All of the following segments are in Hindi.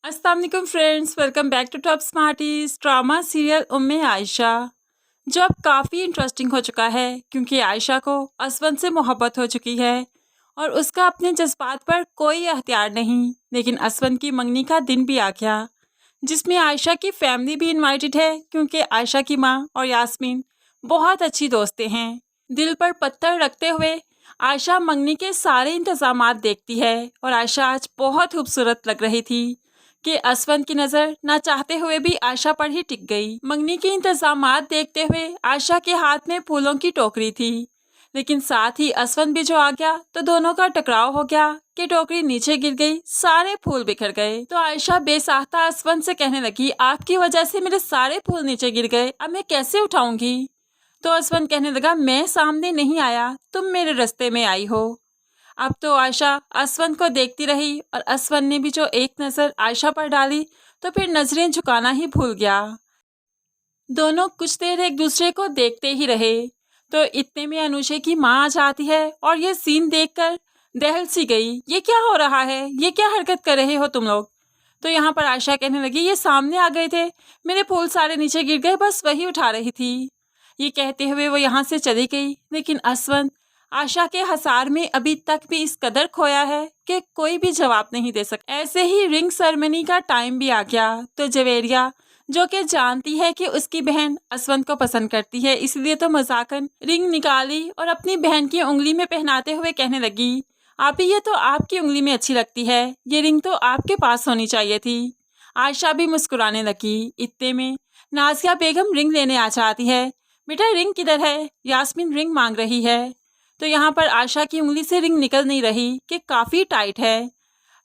अस्सलाम वालेकुम friends, welcome back to top smarties. Drama serial Umme Ayesha जो अब काफ़ी इंटरेस्टिंग हो चुका है क्योंकि आयशा को असवन से मोहब्बत हो चुकी है और उसका अपने जज्बात पर कोई अख्तियार नहीं। लेकिन असवन की मंगनी का दिन भी आ गया जिसमें आयशा की फैमिली भी इनवाइटेड है क्योंकि आयशा की माँ और यास्मीन बहुत अच्छी दोस्तें हैं। दिल पर पत्थर रखते हुए आयशा मंगनी के सारे इंतजामात देखती है और आयशा आज बहुत खूबसूरत लग रही थी कि असवन की नज़र ना चाहते हुए भी आयशा पर ही टिक गई। मंगनी के इंतजामात देखते हुए आयशा के हाथ में फूलों की टोकरी थी, लेकिन साथ ही असवन भी जो आ गया तो दोनों का टकराव हो गया कि टोकरी नीचे गिर गई, सारे फूल बिखर गए। तो आयशा बेसाख्ता असवन से कहने लगी, आपकी वजह से मेरे सारे फूल नीचे गिर गए, अब मैं कैसे उठाऊंगी। तो असवन कहने लगा, मैं सामने नहीं आया, तुम मेरे रास्ते में आई हो। अब तो आयशा असवन को देखती रही और असवन ने भी जो एक नज़र आयशा पर डाली तो फिर नजरें झुकाना ही भूल गया। दोनों कुछ देर एक दूसरे को देखते ही रहे तो इतने में अनुषे की माँ आ जाती है और ये सीन देखकर दहल सी गई। ये क्या हो रहा है, ये क्या हरकत कर रहे हो तुम लोग। तो यहाँ पर आयशा कहने लगी, ये सामने आ गए थे, मेरे फूल सारे नीचे गिर गए, बस वही उठा रही थी। ये कहते हुए वो यहाँ से चली गई। लेकिन असवन आशा के हसार में अभी तक भी इस कदर खोया है कि कोई भी जवाब नहीं दे सकता। ऐसे ही रिंग सेरेमनी का टाइम भी आ गया तो जवेरिया जो कि जानती है कि उसकी बहन असवन को पसंद करती है, इसलिए तो मजाकन रिंग निकाली और अपनी बहन की उंगली में पहनाते हुए कहने लगी, आपी ये तो आपकी उंगली में अच्छी लगती है, ये रिंग तो आपके पास होनी चाहिए थी। आयशा भी मुस्कुराने लगी। इतने में नाजिया बेगम रिंग लेने आ जाती है। बेटा रिंग किधर है, यास्मीन रिंग मांग रही है। तो यहाँ पर आयशा की उंगली से रिंग निकल नहीं रही कि काफ़ी टाइट है।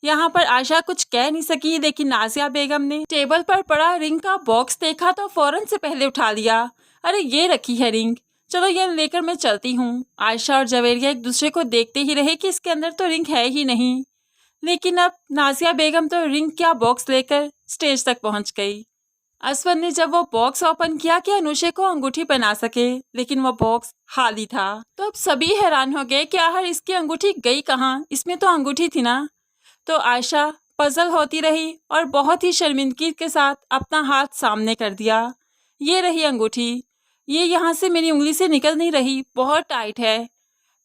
यहाँ पर आयशा कुछ कह नहीं सकी, लेकिन नाजिया बेगम ने टेबल पर पड़ा रिंग का बॉक्स देखा तो फौरन से पहले उठा लिया। अरे ये रखी है रिंग, चलो ये लेकर मैं चलती हूँ। आयशा और जवेरिया एक दूसरे को देखते ही रहे कि इसके अंदर तो रिंग है ही नहीं। लेकिन अब नाजिया बेगम तो रिंग का बॉक्स लेकर स्टेज तक पहुँच गई। असवन ने जब वो बॉक्स ओपन किया कि अनुषे को अंगूठी पहना सके, लेकिन वो बॉक्स खाली था। तो अब सभी हैरान हो गए कि आखिर इसकी अंगूठी गई कहाँ, इसमें तो अंगूठी थी ना। तो आयशा पजल होती रही और बहुत ही शर्मिंदगी के साथ अपना हाथ सामने कर दिया। ये रही अंगूठी, ये यहाँ से मेरी उंगली से निकल नहीं रही, बहुत टाइट है।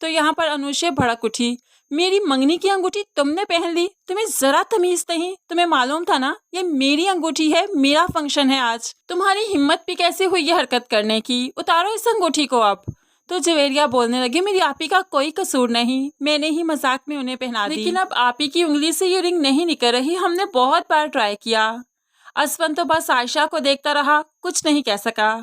तो यहाँ पर अनुषे भड़क उठी, मेरी मंगनी की अंगूठी तुमने पहन ली, तुम्हें जरा तमीज नहीं, तुम्हें मालूम था ना ये मेरी अंगूठी है, मेरा फंक्शन है आज, तुम्हारी हिम्मत भी कैसे हुई ये हरकत करने की, उतारो इस अंगूठी को अब। तो जवेरिया बोलने लगे, मेरी आपी का कोई कसूर नहीं, मैंने ही मजाक में उन्हें पहना दी, लेकिन अब आपी की उंगली से ये रिंग नहीं निकल रही, हमने बहुत बार ट्राई किया। असवन तो बस आयशा को देखता रहा, कुछ नहीं कह सका।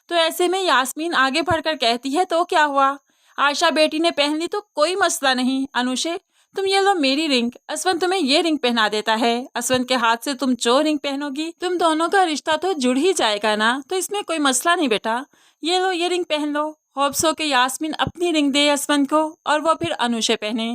तो ऐसे में यास्मीन आगे बढ़कर कहती है, तो क्या हुआ, आयशा बेटी ने पहन ली तो कोई मसला नहीं। अनुषे तुम ये लो मेरी रिंग, असवन तुम्हें ये रिंग पहना देता है, असवन के हाथ से तुम जो रिंग पहनोगी तुम दोनों का रिश्ता तो जुड़ ही जाएगा ना, तो इसमें कोई मसला नहीं बेटा, ये लो ये रिंग पहन लो। होप्स हो के यास्मीन अपनी रिंग दे असवन को और वो फिर अनुषे पहने।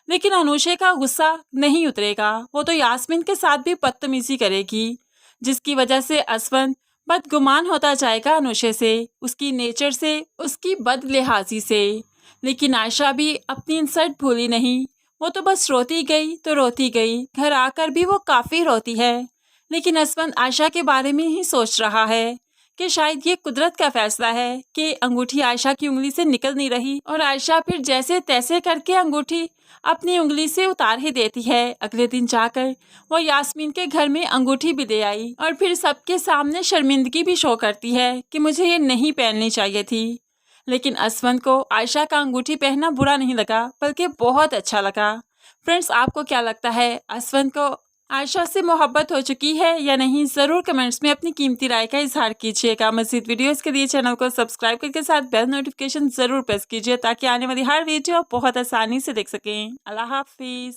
लेकिन अनुषे का गुस्सा नहीं उतरेगा, वो तो यास्मीन के साथ भी बदतमीजी करेगी, जिसकी वजह से असवन बदगुमान होता जाएगा अनुषे से, उसकी नेचर से, उसकी बदलिहाजी से। लेकिन आयशा भी अपनी इंसल्ट भूली नहीं, वो तो बस रोती गई तो रोती गई, घर आकर भी वो काफ़ी रोती है। लेकिन असवन आयशा के बारे में ही सोच रहा है कि शायद ये कुदरत का फैसला है कि अंगूठी आयशा की उंगली से निकल नहीं रही और आयशा फिर जैसे तैसे करके अंगूठी अपनी उंगली से उतार ही देती है। अगले दिन जाकर वो यास्मीन के घर में अंगूठी भी दे आई और फिर सबके सामने शर्मिंदगी भी शो करती है कि मुझे ये नहीं पहननी चाहिए थी। लेकिन असवन को आयशा का अंगूठी पहनना बुरा नहीं लगा, बल्कि बहुत अच्छा लगा। फ्रेंड्स, आपको क्या लगता है, असवन को आयशा से मोहब्बत हो चुकी है या नहीं, ज़रूर कमेंट्स में अपनी कीमती राय का इजहार कीजिएगा। मज़ीद वीडियोस के लिए चैनल को सब्सक्राइब करके साथ बेल नोटिफिकेशन ज़रूर प्रेस कीजिए ताकि आने वाली हर वीडियो आप बहुत आसानी से देख सकें। अल्लाह हाफिज़।